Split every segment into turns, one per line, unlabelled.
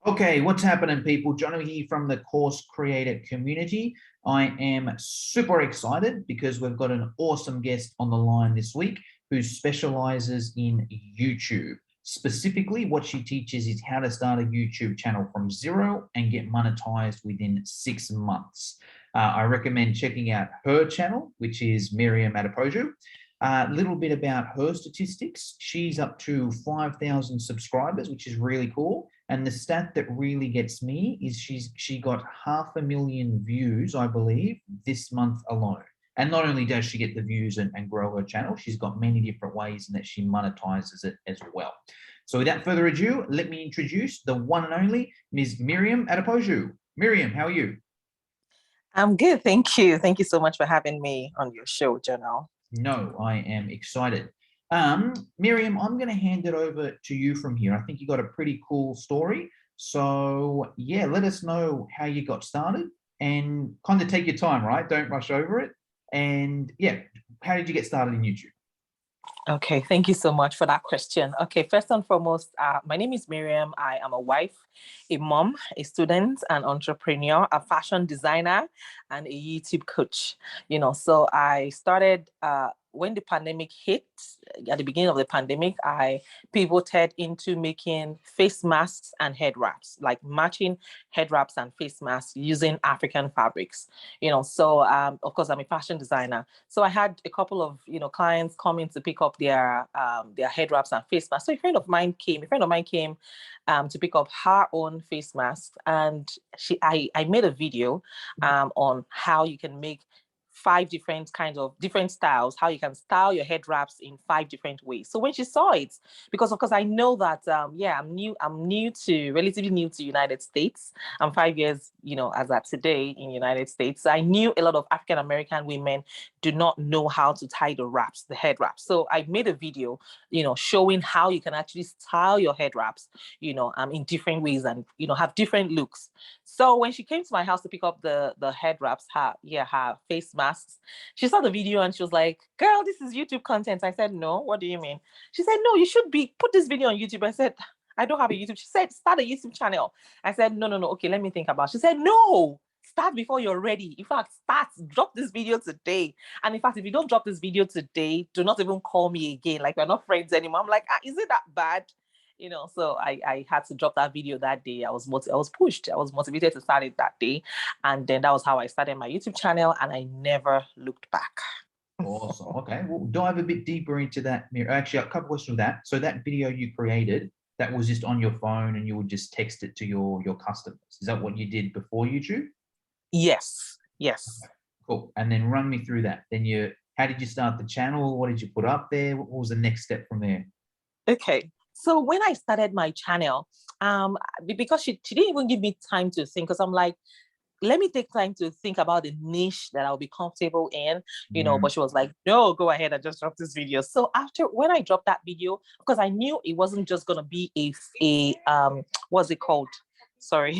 Okay, what's happening, people? Jono here from the Course Creator community. I am super excited because we've got an awesome guest on the line this week who specializes in YouTube. Specifically, what she teaches is how to start a YouTube channel from zero and get monetized within 6 months. I recommend checking out her channel, which is Mariam Adepoju. A little bit about her statistics. She's up to 5,000 subscribers, which is really cool. And the stat that really gets me is she got 500,000 views, I believe, this month alone. And not only does she get the views and grow her channel, she's got many different ways in that she monetizes it as well. So without further ado, let me introduce the one and only Ms. Mariam Adepoju. Miriam, how are you?
I'm good, thank you. Thank you so much for having me on your show, Jono.
No, I am excited. Miriam, I'm going to hand it over to you from here. I think you got a pretty cool story. So yeah, let us know how you got started and kind of take your time, right? Don't rush over it. And yeah, how did you get started in YouTube?
Okay, thank you so much for that question. Okay, first and foremost, my name is Miriam. I am a wife, a mom, a student, an entrepreneur, a fashion designer, and a YouTube coach. So I started when the pandemic hit. At the beginning of the pandemic, I pivoted into making face masks and head wraps, like matching head wraps and face masks using African fabrics. So of course, I'm a fashion designer. So I had a couple of clients coming to pick up their head wraps and face masks. So a friend of mine came to pick up her own face mask, and I made a video on how you can make 5 different kinds of different styles, how you can style your head wraps in 5 different ways. So when she saw it, because of course I know that I'm relatively new to United States. I'm 5 years, as at today in United States. So I knew a lot of African American women do not know how to tie the head wraps. So I made a video, showing how you can actually style your head wraps, in different ways and have different looks. So when she came to my house to pick up the head wraps, her face masks, she saw the video and she was like, "Girl, this is YouTube content." I said, "No, what do you mean?" She said, "No, you should put this video on YouTube." I said, "I don't have a YouTube." She said, "Start a YouTube channel." I said, No. Okay, let me think about it. She said, "No, start before you're ready. In fact, drop this video today. And in fact, if you don't drop this video today, do not even call me again. Like, we're not friends anymore." I'm like, is it that bad? So I had to drop that video that day. I was pushed. I was motivated to start it that day. And then that was how I started my YouTube channel, and I never looked back.
Awesome. Okay, we'll dive a bit deeper into that. Actually, a couple of questions of that. So that video you created, that was just on your phone and you would just text it to your customers. Is that what you did before YouTube?
Yes.
Okay, cool. And then run me through that. Then how did you start the channel? What did you put up there? What was the next step from there?
Okay. So when I started my channel, because she didn't even give me time to think, because I'm like, let me take time to think about the niche that I'll be comfortable in, but she was like, "No, go ahead and just drop this video." So when I dropped that video, because I knew it wasn't just going to be what's it called? Sorry,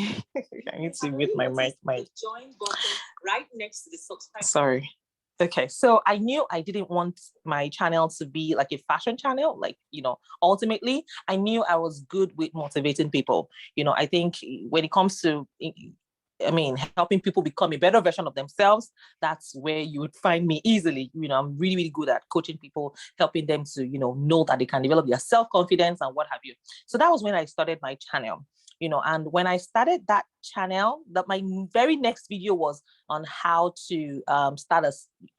I need to mute my mic. Join button right next to the subscribe. Sorry. Okay, so I knew I didn't want my channel to be like a fashion channel. Like, ultimately, I knew I was good with motivating people. I think when it comes to helping people become a better version of themselves, that's where you would find me easily. I'm really, really good at coaching people, helping them to, know that they can develop their self-confidence and what have you. So that was when I started my channel. And when I started that channel, my very next video was on how to start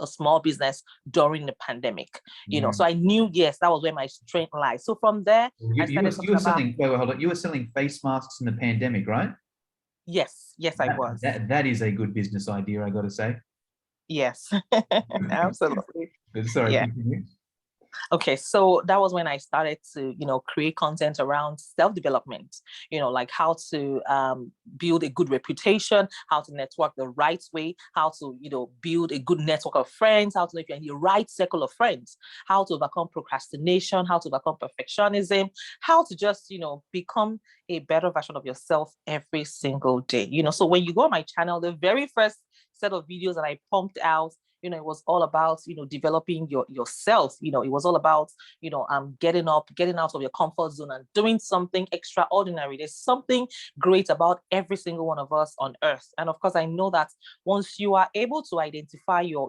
a small business during the pandemic. So I knew, yes, that was where my strength lies. So from there,
you were selling face masks in the pandemic, right?
Yes, I was.
That is a good business idea, I got to say.
Yes, absolutely.
Sorry,
yeah.
Continue.
Okay, so that was when I started to, create content around self-development, like how to build a good reputation, how to network the right way, how to, build a good network of friends, how to know if you're in the right circle of friends, how to overcome procrastination, how to overcome perfectionism, how to just, become a better version of yourself every single day. So when you go on my channel, the very first set of videos that I pumped out, it was all about, developing yourself. It was all about, getting out of your comfort zone and doing something extraordinary. There's something great about every single one of us on earth. And of course, I know that once you are able to identify your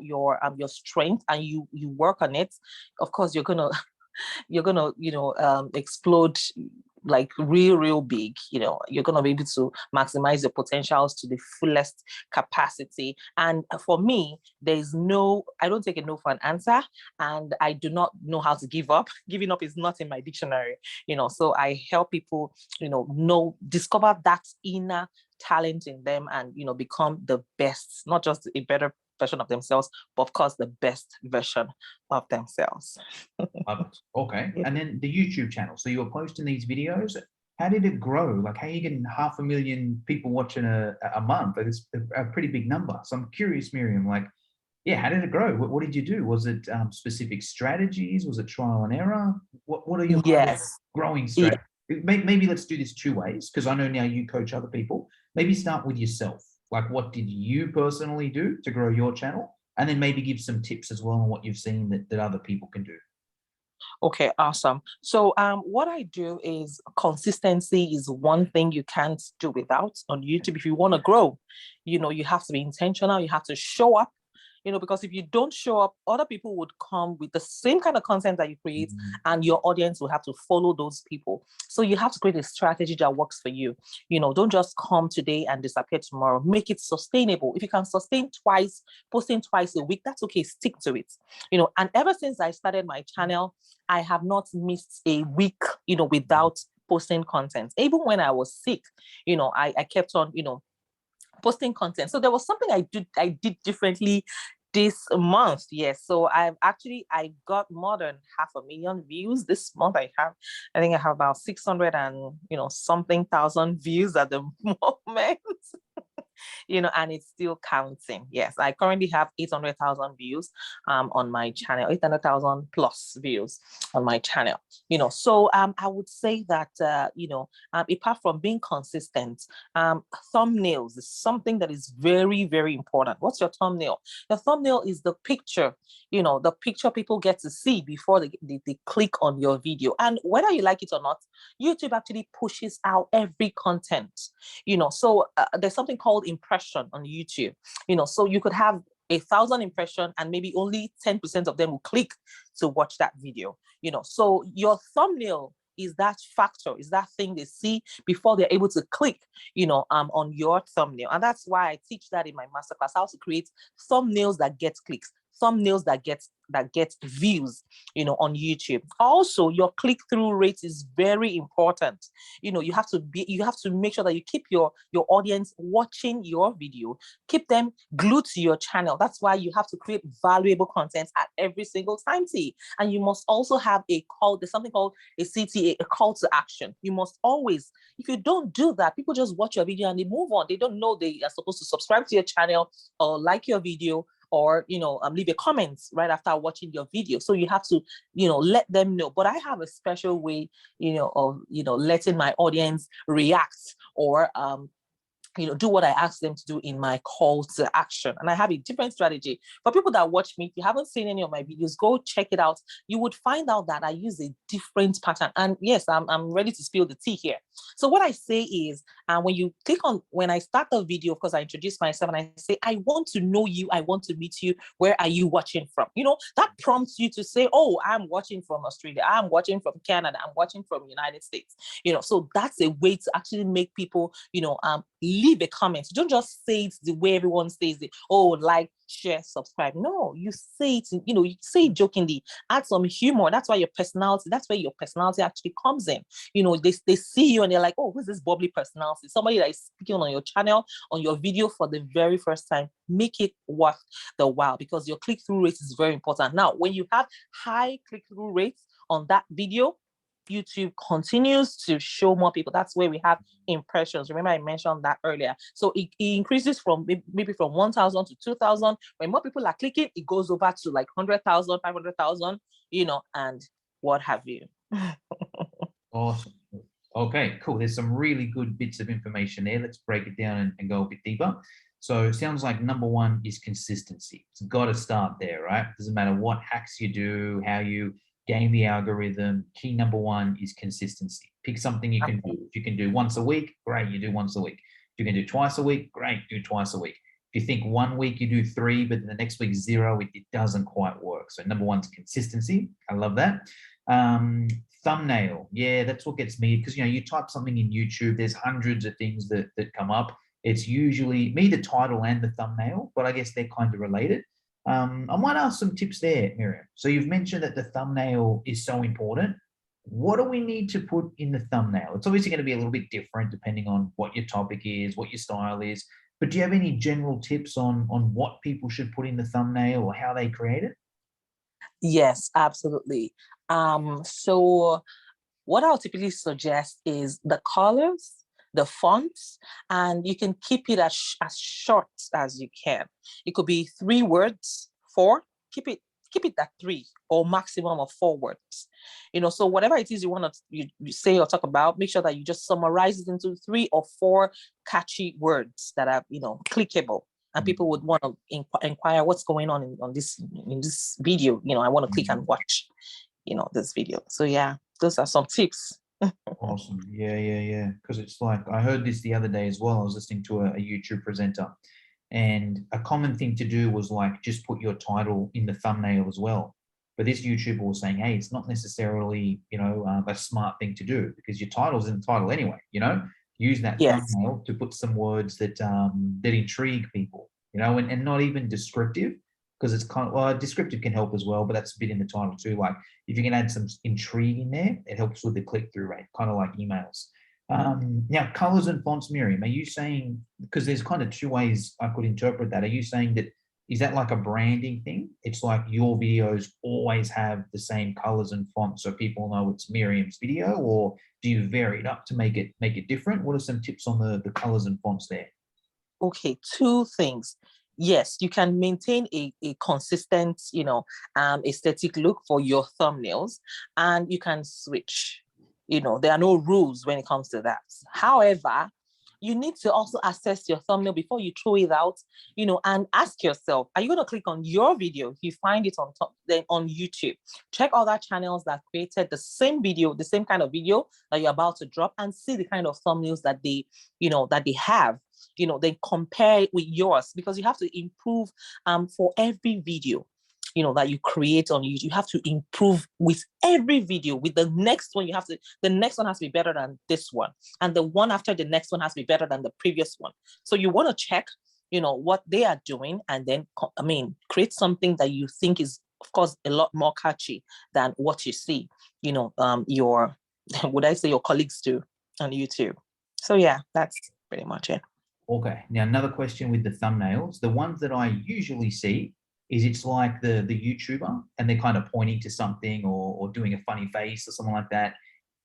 strength and you work on it, of course, you're gonna explode like real big. You're going to be able to maximize your potentials to the fullest capacity. And for me, I don't take a no for an answer, and I do not know how to give up. Giving up is not in my dictionary. So I help people discover that inner talent in them and become the best, not just a better version of themselves, but of course the best version of themselves.
Love it. Okay. And then the YouTube channel. So you're posting these videos. How did it grow? Like, how are you getting 500,000 people watching a month? It's a pretty big number. So I'm curious, Miriam, like, how did it grow? What did you do? Was it specific strategies? Was it trial and error? What are your growing strategies? Maybe let's do this two ways, because I know now you coach other people. Maybe start with yourself. Like, what did you personally do to grow your channel? And then maybe give some tips as well on what you've seen that other people can do.
Okay, awesome. So what I do is consistency is one thing you can't do without on YouTube. If you want to grow, you have to be intentional. You have to show up, because if you don't show up, other people would come with the same kind of content that you create, and your audience will have to follow those people. So you have to create a strategy that works for you. Don't just come today and disappear tomorrow. Make it sustainable. If you can sustain posting twice a week, that's okay. Stick to it. And ever since I started my channel, I have not missed a week, without posting content. Even when I was sick, I kept on, posting content. So there was something I did differently this month. Yes. So I got more than 500,000 views this month. I think I have about 600 and something thousand views at the moment. And it's still counting. Yes, I currently have 800,000 views on my channel, 800,000 plus views on my channel. So I would say that apart from being consistent, thumbnails is something that is very, very important. What's your thumbnail? Your thumbnail is the picture, the picture people get to see before they click on your video. And whether you like it or not, YouTube actually pushes out every content. So there's something called impression on YouTube. So you could have 1,000 impressions and maybe only 10% of them will click to watch that video. So your thumbnail is that factor, is that thing they see before they're able to click, on your thumbnail. And that's why I teach that in my masterclass, how to create thumbnails that get clicks, thumbnails that get views, on YouTube. Also, your click-through rate is very important. You have to make sure that you keep your audience watching your video, keep them glued to your channel. That's why you have to create valuable content at every single time. And you must also have there's something called a CTA, a call to action. You must always, if you don't do that, people just watch your video and they move on. They don't know they are supposed to subscribe to your channel or like your video, or leave a comment right after watching your video. So you have to let them know. But I have a special way of letting my audience react or do what I ask them to do in my call to action. And I have a different strategy. For people that watch me, if you haven't seen any of my videos, go check it out. You would find out that I use a different pattern. And yes, I'm ready to spill the tea here. So what I say is, when I start the video, of course, I introduce myself and I say, I want to know you. I want to meet you. Where are you watching from? That prompts you to say, oh, I'm watching from Australia. I'm watching from Canada. I'm watching from the United States. So that's a way to actually make people, leave a comment. Don't just say it the way everyone says it. Oh, like, share, subscribe. No, you say it, you say it jokingly, add some humor. That's where your personality actually comes in. They see you and they're like, oh, who's this bubbly personality? Somebody that is speaking on your channel, on your video for the very first time. Make it worth the while, because your click-through rate is very important. Now, when you have high click-through rates on that video, YouTube continues to show more people. That's where we have impressions. Remember, I mentioned that earlier. So it increases from maybe from 1,000 to 2,000. When more people are clicking, it goes over to like 100,000, 500,000, and what have you.
Awesome. Okay, cool. There's some really good bits of information there. Let's break it down and go a bit deeper. So it sounds like number one is consistency. It's got to start there, right? Doesn't matter what hacks you do, how you game the algorithm. Key number one is consistency. Pick something you can do. If you can do once a week, great, you do once a week. If you can do twice a week, great, do twice a week. If you think 1 week you do 3, but the next week 0, it doesn't quite work. So number one's consistency. I love that. Thumbnail. Yeah, that's what gets me, because you type something in YouTube, there's hundreds of things that come up. It's usually me, the title and the thumbnail, but I guess they're kind of related. I might ask some tips there, Miriam. So you've mentioned that the thumbnail is so important. What do we need to put in the thumbnail? It's obviously going to be a little bit different depending on what your topic is, what your style is. But do you have any general tips on what people should put in the thumbnail or how they create it?
Yes, absolutely. So what I'll typically suggest is the colors, the fonts, and you can keep it as short as you can. It could be 3 words, 4, keep it at 3 or maximum of 4 words. So whatever it is you want to you say or talk about, make sure that you just summarize it into 3 or 4 catchy words that are, clickable. And people would want to inquire what's going on in this video. I want to click and watch, this video. So yeah, those are some tips.
Awesome. Yeah. Because it's like, I heard this the other day as well. I was listening to a YouTube presenter, and a common thing to do was like, just put your title in the thumbnail as well. But this YouTuber was saying, hey, it's not necessarily, a smart thing to do, because your title's in the title anyway, use that thumbnail to put some words that that intrigue people, and not even descriptive, because it's kind of, well, descriptive can help as well, but that's a bit in the title too. Like if you can add some intrigue in there, it helps with the click-through rate, kind of like emails. Now, colors and fonts, Miriam, are you saying, because there's kind of 2 ways I could interpret that. Are you saying that, is that like a branding thing? It's like your videos always have the same colors and fonts so people know it's Miriam's video, or do you vary it up to make it different? What are some tips on the colors and fonts there?
Okay, 2 things. Yes, you can maintain a consistent, aesthetic look for your thumbnails, and you can switch. There are no rules when it comes to that. However, you need to also assess your thumbnail before you throw it out, and ask yourself, are you going to click on your video? If you find it on top, then on YouTube, check other channels that created the same video, the same kind of video that you're about to drop, and see the kind of thumbnails that they have. Then compare it with yours, because you have to improve for every video that you create on YouTube. You have to improve with every video. With the next one, the next one has to be better than this one, and the one after the next one has to be better than the previous one. So you want to check what they are doing, and then create something that you think is, of course, a lot more catchy than what you see your would I say your colleagues do on YouTube. So yeah, that's pretty much it.
Okay, now another question with the thumbnails. The ones that I usually see is it's like the YouTuber, and they're kind of pointing to something or doing a funny face or something like that.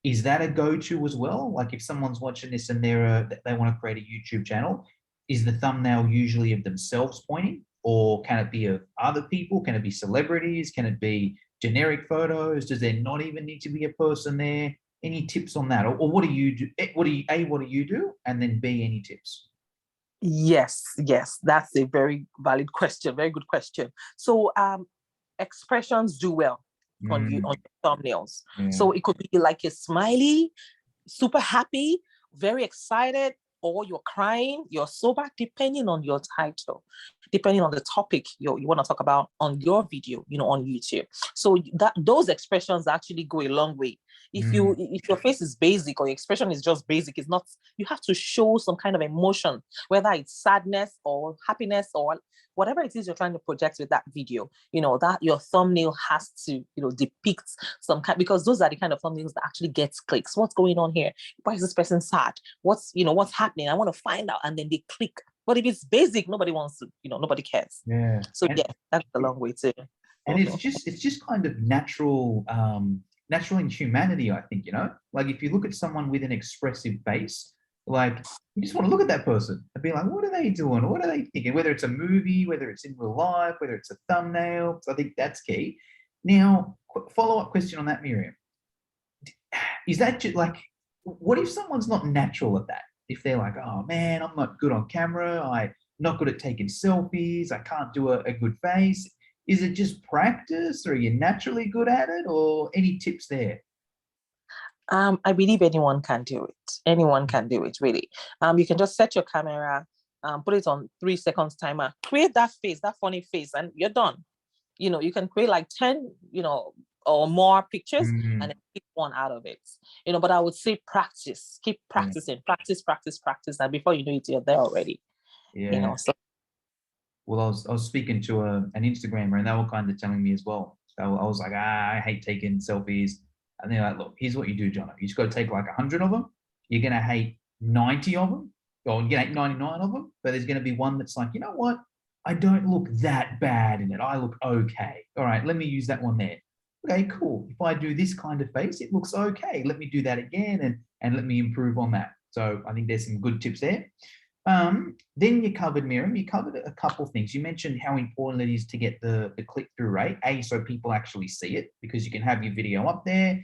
Is that a go-to as well? Like if someone's watching this and they want to create a YouTube channel, is the thumbnail usually of themselves pointing, or can it be of other people? Can it be celebrities? Can it be generic photos? Does there not even need to be a person there? Any tips on that? Or what do you do? What do you do? And then B, any tips?
Yes, that's a very valid question. Very good question. So expressions do well on your thumbnails.
Yeah.
So it could be like a smiley, super happy, very excited, or you're crying, you're sober, depending on your title, depending on the topic you want to talk about on your video, on YouTube. So those expressions actually go a long way. If your face is basic or your expression is just basic, it's not, you have to show some kind of emotion, whether it's sadness or happiness or whatever it is you're trying to project with that video, that your thumbnail has to, depict some kind, because those are the kind of thumbnails that actually gets clicks. What's going on here? Why is this person sad? What's happening? I want to find out. And then they click. But if it's basic, nobody wants to, nobody cares.
Yeah.
So yeah, that's a long way too.
And it's just kind of natural in humanity, I think, like if you look at someone with an expressive face, like you just want to look at that person and be like, what are they doing? What are they thinking? Whether it's a movie, whether it's in real life, whether it's a thumbnail. So I think that's key. Now, follow-up question on that, Miriam. Is that just like, what if someone's not natural at that? If they're like, oh man, I'm not good on camera. not good at taking selfies. I can't do a good face. Is it just practice, or are you naturally good at it, or any tips there?
I believe anyone can do it. Anyone can do it, really. You can just set your camera, put it on 3 seconds timer, create that face, that funny face, and you're done. You can create like 10, or more pictures and then pick one out of it. But I would say practice, keep practicing, practice, practice, practice. And before you know it, you're there already.
Yeah.
So.
Well, I was speaking to an Instagrammer, and they were kind of telling me as well. So I was like, I hate taking selfies. And they're like, look, here's what you do, Jono. You just got to take like 100 of them. You're going to hate 90 of them, or you're going to hate 99 of them. But there's going to be one that's like, you know what? I don't look that bad in it. I look okay. All right, let me use that one there. Okay, cool. If I do this kind of face, it looks okay. Let me do that again and let me improve on that. So I think there's some good tips there. Then you covered, Miriam, you covered a couple of things. You mentioned how important it is to get the click-through rate, so people actually see it, because you can have your video up there.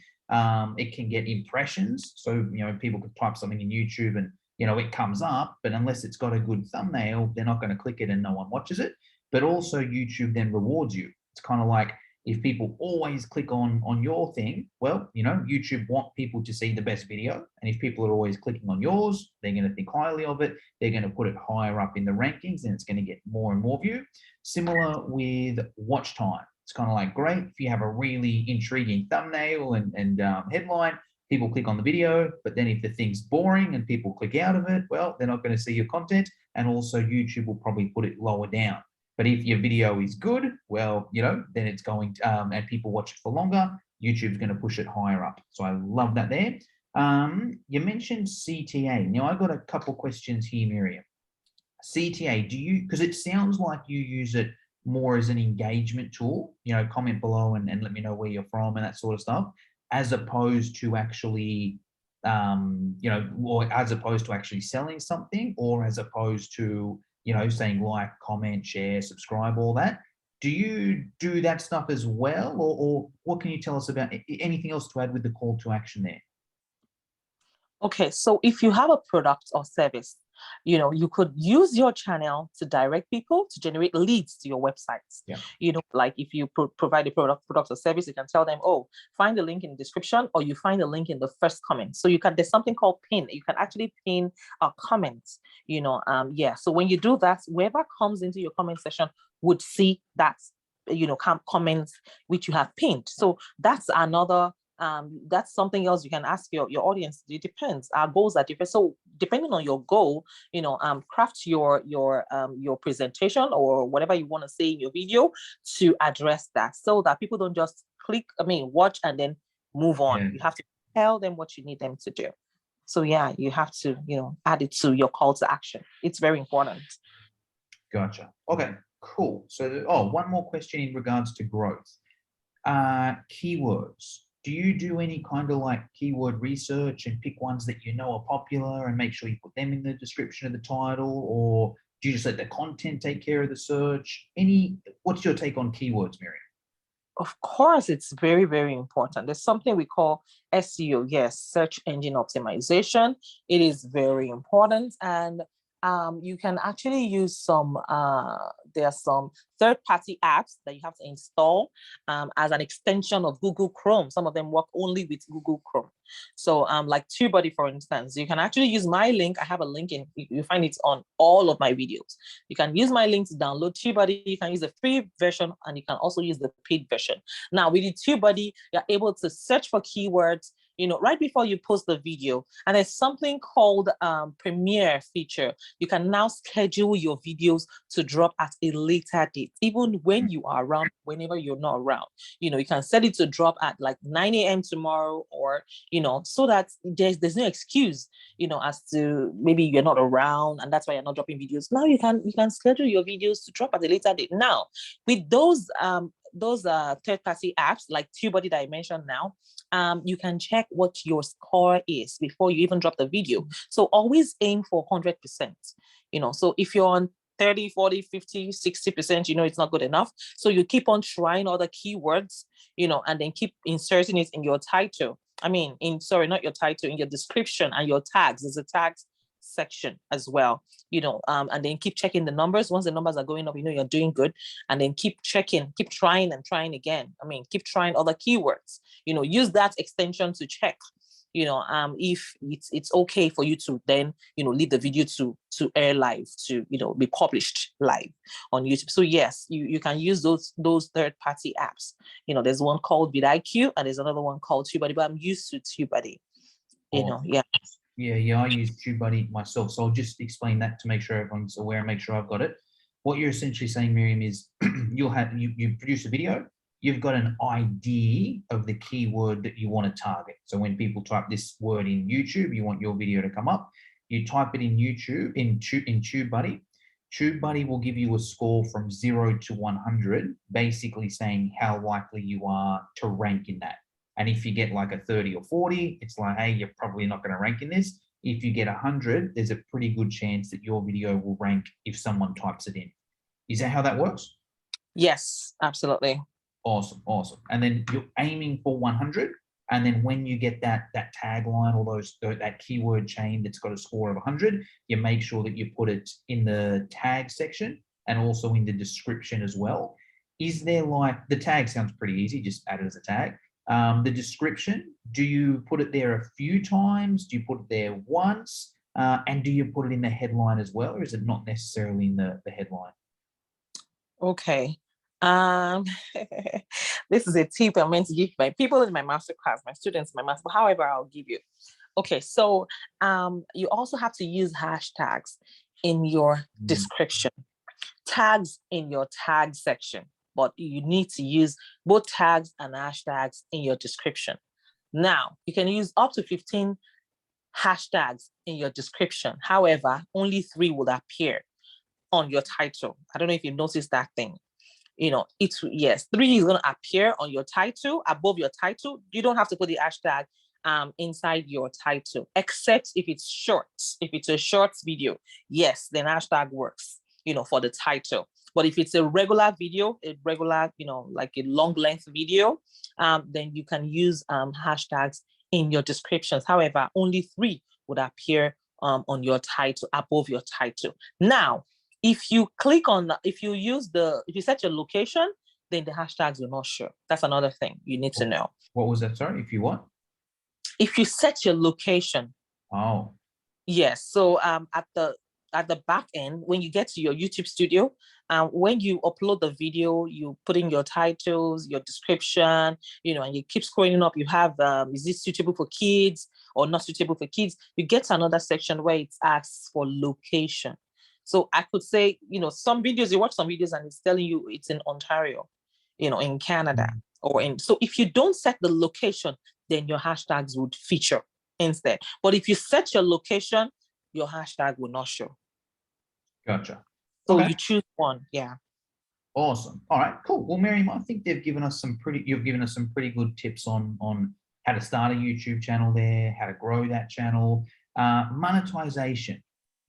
It can get impressions. So, people could type something in YouTube and, it comes up, but unless it's got a good thumbnail, they're not going to click it and no one watches it. But also YouTube then rewards you. It's kind of like, if people always click on your thing, well, YouTube want people to see the best video. And if people are always clicking on yours, they're going to think highly of it. They're going to put it higher up in the rankings, and it's going to get more and more view. Similar with watch time. It's kind of like, great, if you have a really intriguing thumbnail and headline, people click on the video. But then if the thing's boring and people click out of it, well, they're not going to see your content. And also YouTube will probably put it lower down. But if your video is good, well, then it's going to, and people watch it for longer, YouTube's going to push it higher up. So I love that there. You mentioned CTA. Now, I got a couple questions here, Miriam. CTA, because it sounds like you use it more as an engagement tool, comment below and let me know where you're from and that sort of stuff, as opposed to actually, or as opposed to actually selling something, or as opposed to, saying like, comment, share, subscribe, all that. Do you do that stuff as well? Or what can you tell us about anything else to add with the call to action there?
Okay, so if you have a product or service, you could use your channel to direct people to generate leads to your websites.
Yeah.
Like if you provide a product or service, you can tell them, oh, find the link in the description, or you find the link in the first comment. So there's something called pin. You can actually pin a comment, So when you do that, whoever comes into your comment section would see that, comments which you have pinned. So that's another that's something else you can ask your audience. It depends. Our goals are different. So depending on your goal, craft your presentation or whatever you want to say in your video to address that, so that people don't just watch and then move on. Yeah. You have to tell them what you need them to do. So yeah, you have to, add it to your call to action. It's very important.
Gotcha. Okay, cool. So, one more question in regards to growth. Keywords. Do you do any kind of like keyword research and pick ones that are popular and make sure you put them in the description of the title, or do you just let the content take care of the search? What's your take on keywords, Miriam?
Of course, it's very, very important. There's something we call SEO. Yes, search engine optimization. It is very important. And you can actually use there are some third-party apps that you have to install as an extension of Google Chrome. Some of them work only with Google Chrome. So like TubeBuddy, for instance, you can actually use my link. I have a link you find it on all of my videos. You can use my link to download TubeBuddy. You can use the free version, and you can also use the paid version. Now with the TubeBuddy, you're able to search for keywords, right before you post the video. And there's something called Premiere feature. You can now schedule your videos to drop at a later date, even when you are around, whenever you're not around. You can set it to drop at like 9 a.m. tomorrow, or, so that there's no excuse, as to maybe you're not around and that's why you're not dropping videos. Now you can schedule your videos to drop at a later date. Now, with those third-party apps like TubeBuddy that I mentioned now, you can check what your score is before you even drop the video. So always aim for 100%. So if you're on 30, 40, 50, 60%, it's not good enough. So you keep on trying other keywords, and then keep inserting it in your title. Not your title, in your description and your tags. There's a tags section as well, and then keep checking the numbers. Once the numbers are going up, you're doing good, and then keep checking, keep trying and trying again. Keep trying other keywords, use that extension to check, if it's okay for you to then, leave the video to air live, to, be published live on YouTube. So yes, you can use those third-party apps. There's one called vidIQ and there's another one called TubeBuddy, but I'm used to TubeBuddy. Yeah.
Yeah, I use TubeBuddy myself. So I'll just explain that to make sure everyone's aware and make sure I've got it. What you're essentially saying, Miriam, is you produce a video, you've got an idea of the keyword that you want to target. So when people type this word in YouTube, you want your video to come up, you type it in YouTube, in TubeBuddy. TubeBuddy will give you a score from 0 to 100, basically saying how likely you are to rank in that. And if you get like a 30 or 40, it's like, hey, you're probably not going to rank in this. If you get 100, there's a pretty good chance that your video will rank if someone types it in. Is that how that works?
Yes, absolutely.
Awesome. And then you're aiming for 100. And then when you get that tagline or that keyword chain that's got a score of 100, you make sure that you put it in the tag section and also in the description as well. Is there the tag sounds pretty easy, just add it as a tag. The description, do you put it there a few times? Do you put it there once? And do you put it in the headline as well? Or is it not necessarily in the headline?
Okay. This is a tip I'm meant to give my people in my masterclass, my students in my master, however, I'll give you. Okay, so you also have to use hashtags in your description, tags in your tag section, but you need to use both tags and hashtags in your description. Now, you can use up to 15 hashtags in your description. However, only 3 will appear on your title. I don't know if you've noticed that thing. 3 is going to appear on your title, above your title. You don't have to put the hashtag inside your title, except if it's short. If it's a short video, yes, then hashtag works, for the title. But if it's a regular video, like a long length video, then you can use hashtags in your descriptions. However, only 3 would appear on your title, above your title. Now, if you click on, if you set your location, then the hashtags will not show. That's another thing you need to know.
What was that? Sorry, if you what?
If you set your location.
Oh.
Yes. So at the back end, when you get to your YouTube studio, when you upload the video, you put in your titles, your description, and you keep scrolling up. You have, is this suitable for kids or not suitable for kids? You get to another section where it asks for location. So I could say, some videos, you watch some videos and it's telling you it's in Ontario, in Canada, so if you don't set the location, then your hashtags would feature instead. But if you set your location, your hashtag will not show.
Gotcha.
So you choose one. Yeah.
Awesome. All right, cool. Well, Miriam, I think you've given us some pretty good tips on how to start a YouTube channel there, how to grow that channel, monetization.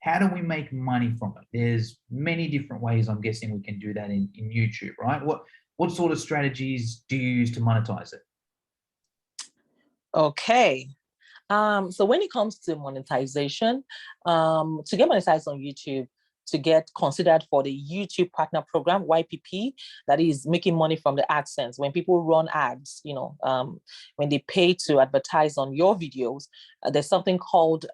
How do we make money from it? There's many different ways I'm guessing we can do that in YouTube, right? What sort of strategies do you use to monetize it?
Okay. So when it comes to monetization, to get monetized on YouTube, to get considered for the YouTube Partner Program, YPP, that is making money from the AdSense. When people run ads, when they pay to advertise on your videos, there's something called,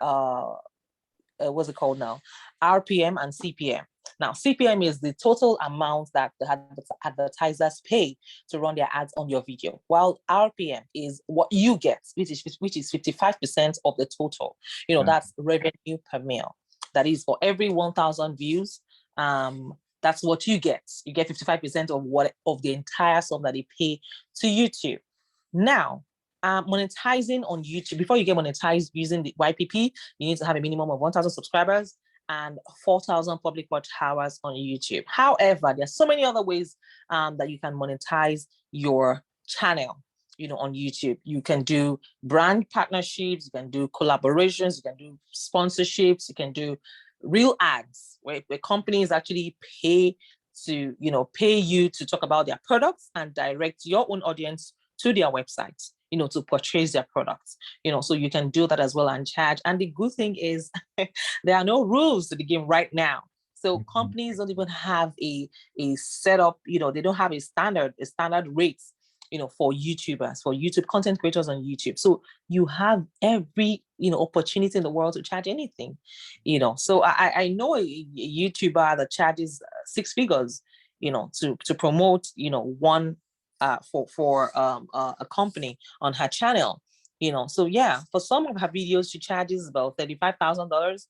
what's it called now? RPM and CPM. Now, CPM is the total amount that the advertisers pay to run their ads on your video, while RPM is what you get, which is 55% of the total. That's revenue per mil. That is for every 1,000 views. That's what you get. You get 55% of the entire sum that they pay to YouTube. Now, monetizing on YouTube, before you get monetized using the YPP, you need to have a minimum of 1,000 subscribers and 4,000 public watch hours on YouTube. However, there's so many other ways that you can monetize your channel, on YouTube. You can do brand partnerships, you can do collaborations, you can do sponsorships, you can do real ads where companies actually pay you to talk about their products and direct your own audience to their websites. to purchase their products, so you can do that as well and charge. And the good thing is there are no rules to the game right now. So companies don't even have a setup, they don't have a standard rate, for YouTubers, for YouTube content creators on YouTube. So you have every, opportunity in the world to charge anything, So I know a YouTuber that charges 6 figures, to promote, one for a company on her channel, So yeah, for some of her videos, she charges about $35,000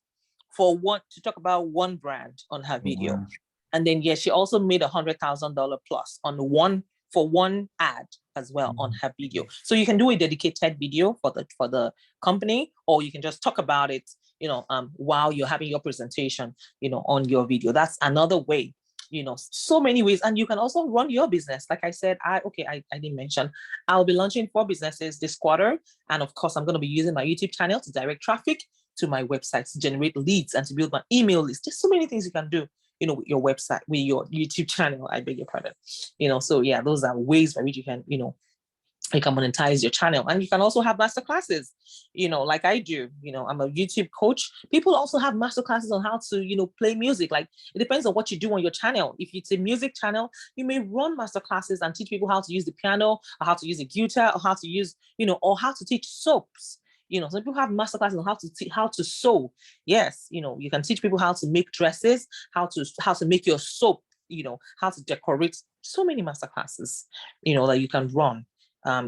for one, to talk about one brand on her video.
Wow.
And then, yeah, she also made $100,000 plus on one ad as well on her video. So you can do a dedicated video for the company, or you can just talk about it, while you're having your presentation, on your video. That's another way, so many ways. And you can also run your business. Like I said, I didn't mention, I'll be launching 4 businesses this quarter. And of course, I'm going to be using my YouTube channel to direct traffic to my website, to generate leads and to build my email list. There's so many things you can do, with your website, with your YouTube channel, I beg your pardon. So yeah, those are ways by which you can, you can monetize your channel. And you can also have masterclasses, like I do. I'm a YouTube coach. People also have masterclasses on how to, play music. Like, it depends on what you do on your channel. If it's a music channel, you may run masterclasses and teach people how to use the piano, or how to use a guitar, or how to use, or how to teach soaps. Some people have masterclasses on how to sew. Yes, you can teach people how to make dresses, how to make your soap, how to decorate. So many masterclasses, that you can run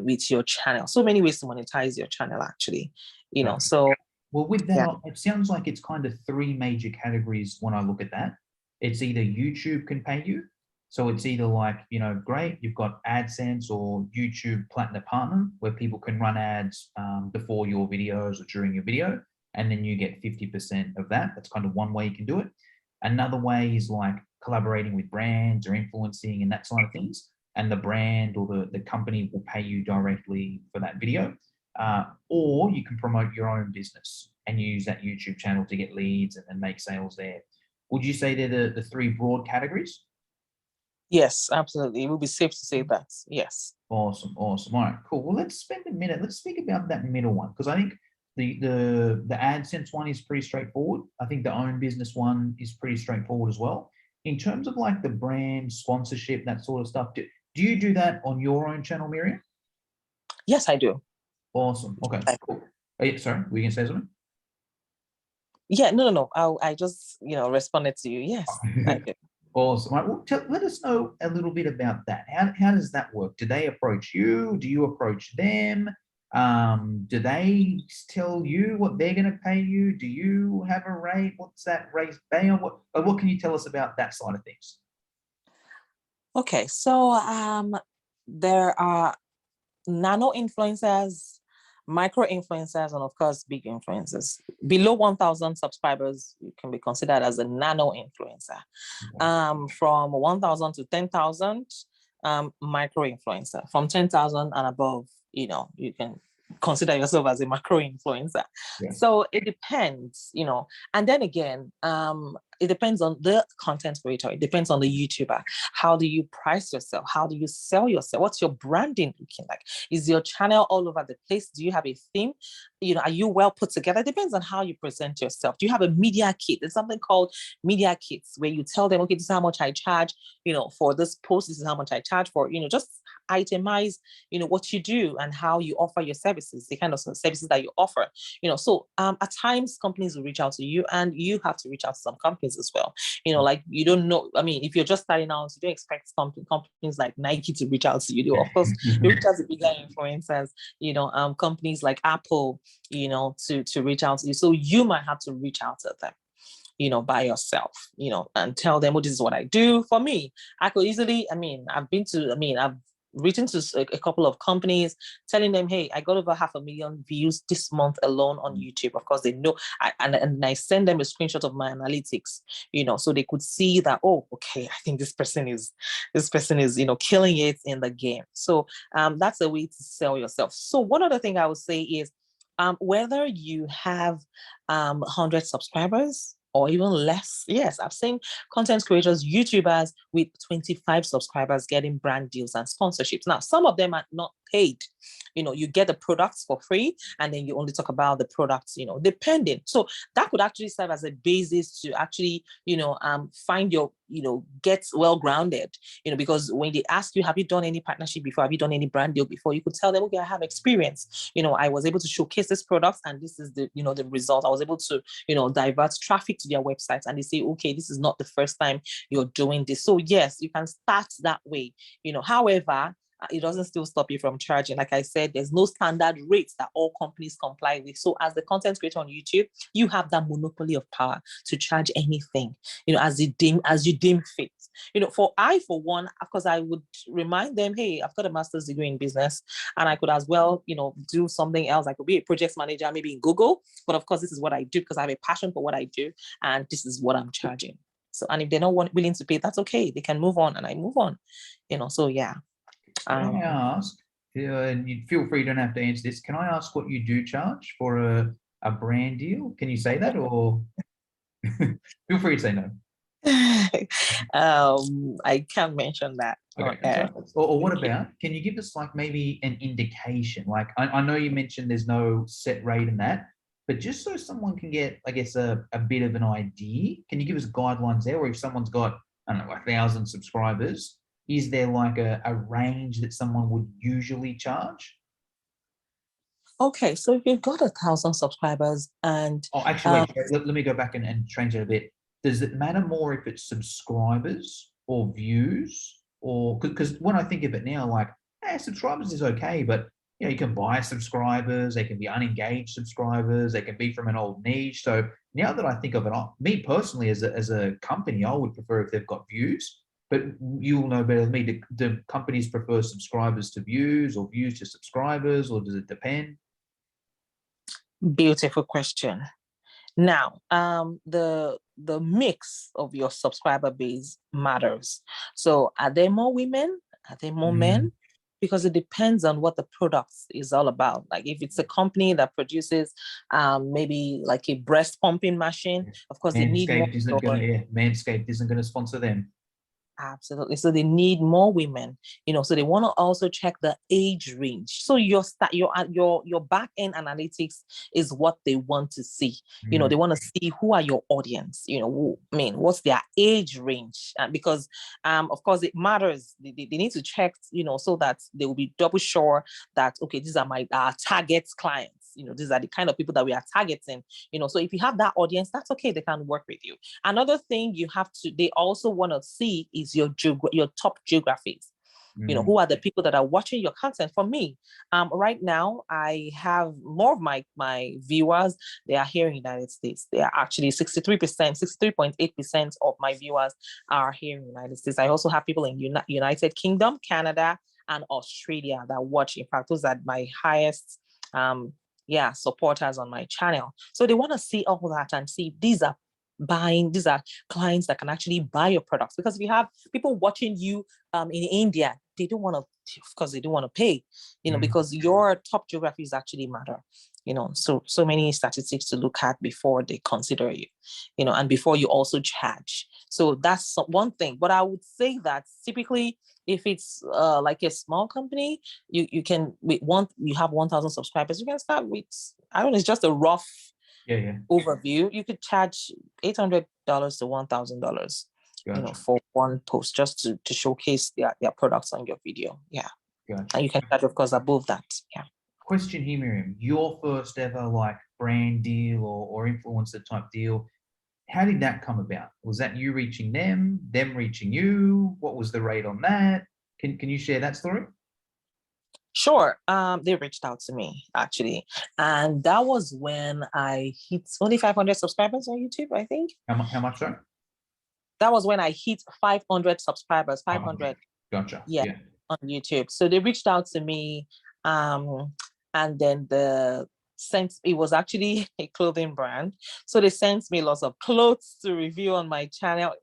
with your channel. So many ways to monetize your channel, actually. So
well, with that,
yeah.
It sounds like it's kind of 3 major categories when I look at that. It's either YouTube can pay you. So it's either like, great, you've got AdSense or YouTube Platinum Partner, where people can run ads before your videos or during your video, and then you get 50% of that. That's kind of one way you can do it. Another way is like collaborating with brands or influencing and that side of things. And the brand or the company will pay you directly for that video. Or you can promote your own business and use that YouTube channel to get leads and make sales there. Would you say they're the 3 broad categories?
Yes, absolutely. It would be safe to say that. Yes.
Awesome. All right, cool. Well, let's spend a minute. Let's speak about that middle one, because I think the AdSense one is pretty straightforward. I think the own business one is pretty straightforward as well. In terms of like the brand sponsorship, that sort of stuff, do you do that on your own channel, Miriam?
Yes, I do.
Awesome. Okay, cool. Sorry, were you gonna say something?
Yeah, no. I just, responded to you. Yes, I do.
Awesome. Right, well, let us know a little bit about that. How does that work? Do they approach you? Do you approach them? Do they tell you what they're going to pay you? Do you have a rate? What's that rate based on? What can you tell us about that side of things?
Okay, so there are nano influencers, micro influencers, and of course, big influencers. Below 1,000 subscribers, you can be considered as a nano influencer. From 1,000 to 10,000, micro influencer. From 10,000 and above, you can consider yourself as a macro influencer. Yeah. So it depends, and then again, it depends on the content creator. It depends on the YouTuber. How do you price yourself? How do you sell yourself? What's your branding looking like? Is your channel all over the place? Do you have a theme? Are you well put together? It depends on how you present yourself. Do you have a media kit? There's something called media kits where you tell them, okay, this is how much I charge, for this post, this is how much I charge for, just itemize, what you do and how you offer your services, the kind of services that you offer, so at times companies will reach out to you and you have to reach out to some companies as well. Like, you don't know, I mean, if you're just starting out, you don't expect companies like Nike to reach out to you. Of course, they reach out to bigger influencers, companies like Apple, to reach out to you. So you might have to reach out to them, by yourself, and tell them, well, this is what I do. For me, I could easily, I've written to a couple of companies telling them, hey, I got over 500,000 views this month alone on YouTube. Of course, they know, and I send them a screenshot of my analytics, so they could see that, oh, okay, I think this person is, killing it in the game. So that's a way to sell yourself. So one other thing I would say is, whether you have 100 subscribers or even less. Yes, I've seen content creators, YouTubers with 25 subscribers getting brand deals and sponsorships. Now, some of them are not paid. You get the products for free, and then you only talk about the products, depending. So that could actually serve as a basis to actually, find your, get well grounded, because when they ask you, have you done any partnership before? Have you done any brand deal before? You could tell them, okay, I have experience. I was able to showcase this product, and this is the, the result. I was able to, divert traffic to their websites, and they say, okay, this is not the first time you're doing this. So yes, you can start that way. However, it doesn't still stop you from charging. Like I said, there's no standard rates that all companies comply with. So as the content creator on YouTube, you have that monopoly of power to charge anything, as you deem fit. For one, of course, I would remind them, hey, I've got a master's degree in business, and I could as well, do something else. I could be a project manager, maybe in Google. But of course, this is what I do because I have a passion for what I do, and this is what I'm charging. So, and if they're not willing to pay, that's okay. They can move on, and I move on. So yeah.
Can I ask, and you feel free, you don't have to answer this, can I ask what you do charge for a brand deal? Can you say that, or feel free to say no?
I can't mention that.
Okay. Or what about, can you give us like maybe an indication? Like I know you mentioned there's no set rate in that, but just so someone can get, I guess, a bit of an idea, can you give us guidelines there? Or if someone's got, I don't know, 1,000 subscribers, is there like a range that someone would usually charge?
Okay, so if you've got 1,000 subscribers and...
Oh, actually, wait, let me go back and change it a bit. Does it matter more if it's subscribers or views? Or, because when I think of it now, like, subscribers is okay, but you can buy subscribers, they can be unengaged subscribers, they can be from an old niche. So now that I think of it, me personally as a company, I would prefer if they've got views. But you'll know better than me. Do companies prefer subscribers to views, or views to subscribers, or does it depend?
Beautiful question. Now, the mix of your subscriber base matters. So are there more women? Are there more men? Because it depends on what the product is all about. Like if it's a company that produces maybe like a breast pumping machine, of course they need more.
Manscaped isn't going to sponsor them.
Absolutely. So they need more women, so they want to also check the age range. So your back end analytics is what they want to see. They want to see who are your audience, what's their age range? Because, of course, it matters. They need to check, so that they will be double sure that, okay, these are my target clients. These are the kind of people that we are targeting, so if you have that audience, that's okay. They can work with you. Another thing they also want to see is your top geographies. Who are the people that are watching your content? For me, right now, I have more of my viewers. They are here in the United States. They are actually 63.8% of my viewers are here in the United States. I also have people in United Kingdom, Canada, and Australia that watch. In fact, those are my highest supporters on my channel. So they want to see all that and see these are clients that can actually buy your products. Because if you have people watching you in India, they don't want to pay, because your top geographies actually matter. So many statistics to look at before they consider you, and before you also charge. So that's one thing. But I would say that typically, if it's like a small company, you have 1,000 subscribers, you can start with, I don't know, it's just a rough overview. You could charge $800 to $1,000,
gotcha,
for one post, just to showcase their products on your video. Yeah.
Gotcha.
And you can charge, of course, above that. Yeah.
Question here, Miriam, your first ever like brand deal or influencer type deal, how did that come about? Was that you reaching them reaching you? What was the rate on that? Can you share that story?
Sure. They reached out to me actually, and that was when I hit only 500 subscribers on YouTube, I think.
How much, sorry?
That was when I hit 500 subscribers. 500.
Gotcha.
Yeah, on YouTube. So they reached out to me, and then it was actually a clothing brand. So they sent me lots of clothes to review on my channel.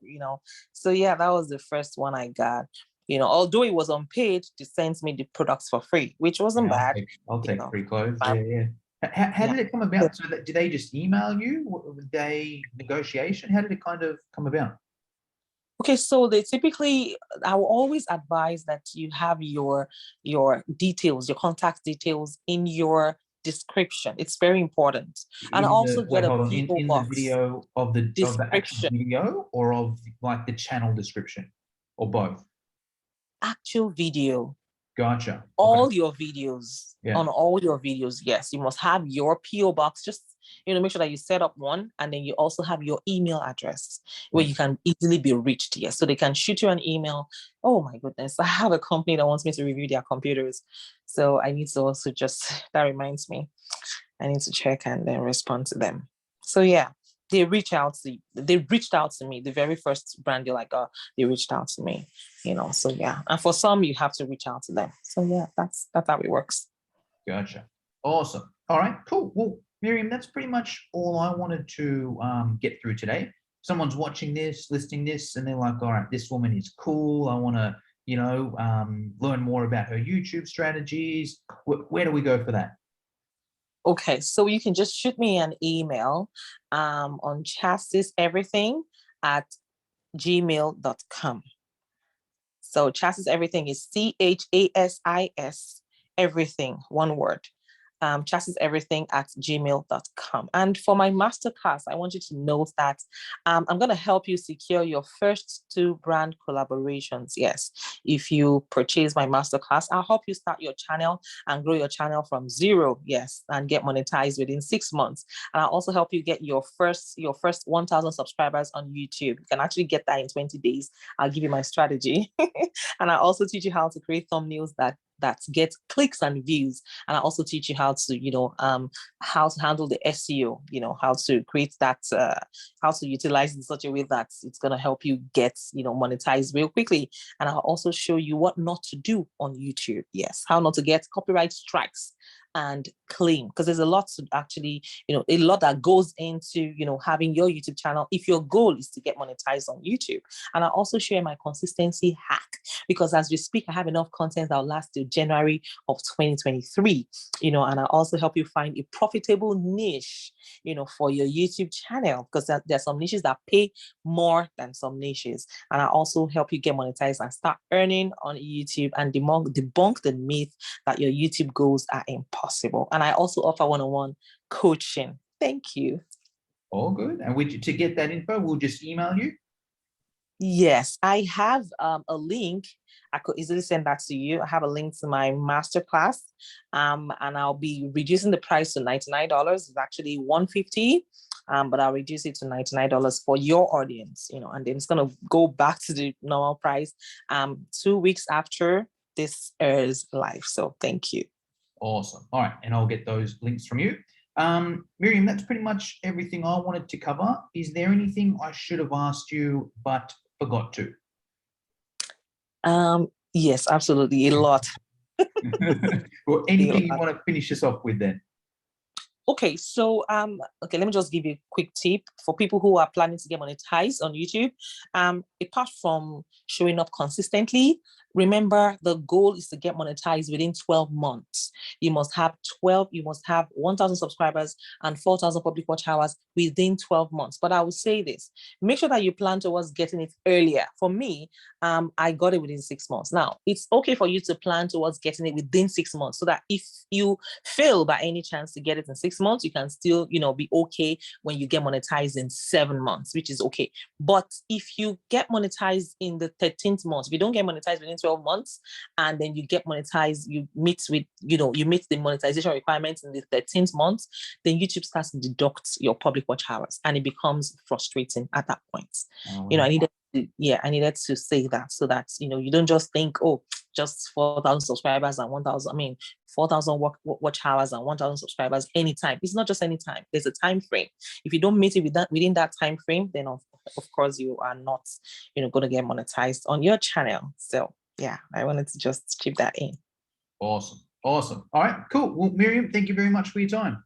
So yeah, that was the first one I got. Although it was unpaid, they sent me the products for free, which wasn't bad.
I'll take free clothes. Yeah. How did it come about? So did they just email you? Were they negotiation? How did it kind of come about?
Okay, so they typically, I will always advise that you have your details, your contact details in your description. It's very important. And
In
also
the
get
wait,
a
hold on.
PO
In the
box
video of the actual
description,
video, or of like the channel description, or both?
actual video.
Gotcha. Okay.
All your videos,
Yeah.
on all your videos, yes, you must have your PO box. Just make sure that you set up one, and then you also have your email address where
Yeah.
you can easily be reached. Yes, so they can shoot you an email. Oh my goodness, I have a company that wants me to review their computers, so I need to also just that reminds me, I need to check and then respond to them. So yeah, they reached out to me. The very first brand you're like, oh, they reached out to me, so yeah. And for some, you have to reach out to them. So yeah, that's how it works.
Gotcha. Awesome. All right, cool. Well, Miriam, that's pretty much all I wanted to get through today. Someone's watching this, listening this, and they're like, all right, this woman is cool. I want to, learn more about her YouTube strategies. Where do we go for that?
Okay, so you can just shoot me an email on ChasisEverything@gmail.com. So ChasisEverything is CHASIS everything, one word. ChasisEverything@gmail.com. And for my masterclass, I want you to note that I'm going to help you secure your first 2 brand collaborations. Yes, if you purchase my masterclass, I'll help you start your channel and grow your channel from 0, yes, and get monetized within 6 months. And I'll also help you get your first 1,000 subscribers on YouTube. You can actually get that in 20 days. I'll give you my strategy. And I also teach you how to create thumbnails that get clicks and views. And I also teach you how to, how to handle the SEO, how to create that, how to utilize it in such a way that it's going to help you get, monetized real quickly. And I'll also show you what not to do on YouTube. Yes, how not to get copyright strikes and claim, because there's a lot to actually, a lot that goes into, having your YouTube channel if your goal is to get monetized on YouTube. And I also share my consistency hack, because as we speak, I have enough content that will last till January of 2023, and I also help you find a profitable niche, for your YouTube channel, because there are some niches that pay more than some niches. And I also help you get monetized and start earning on YouTube, and debunk the myth that your YouTube goals are impossible. And I also offer one-on-one coaching. Thank you.
All good. And to get that info, we'll just email you.
Yes, I have a link. I could easily send that to you. I have a link to my masterclass, and I'll be reducing the price to $99. It's actually $150, but I'll reduce it to $99 for your audience. And then it's gonna go back to the normal price 2 weeks after this airs live. So thank you.
Awesome. All right, and I'll get those links from you. Miriam, that's pretty much everything I wanted to cover. Is there anything I should have asked you but forgot to?
Yes, absolutely. A lot.
Or anything you want to finish us off with then?
Okay, so let me just give you a quick tip for people who are planning to get monetized on YouTube. Apart from showing up consistently, remember the goal is to get monetized within 12 months. You must have 1,000 subscribers and 4,000 public watch hours within 12 months. But I will say this, make sure that you plan towards getting it earlier. For me, I got it within 6 months. Now, it's okay for you to plan towards getting it within 6 months, so that if you fail by any chance to get it in 6 months, you can still, be okay when you get monetized in 7 months, which is okay. But if you get monetized in the 13th month, if you don't get monetized within 12 months, and then you get monetized, you meet the monetization requirements in the 13th month, then YouTube starts to deduct your public watch hours, and it becomes frustrating at that point.
Oh, wow.
I needed to say that, so that, you don't just think, oh, just 4,000 subscribers and 4,000 watch hours and 1,000 subscribers anytime. It's not just anytime. There's a time frame. If you don't meet it within that time frame, then of course you are not, going to get monetized on your channel. So yeah, I wanted to just chip that in.
Awesome. All right, cool. Well, Miriam, thank you very much for your time.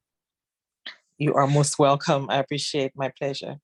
You are most welcome. I appreciate. My pleasure.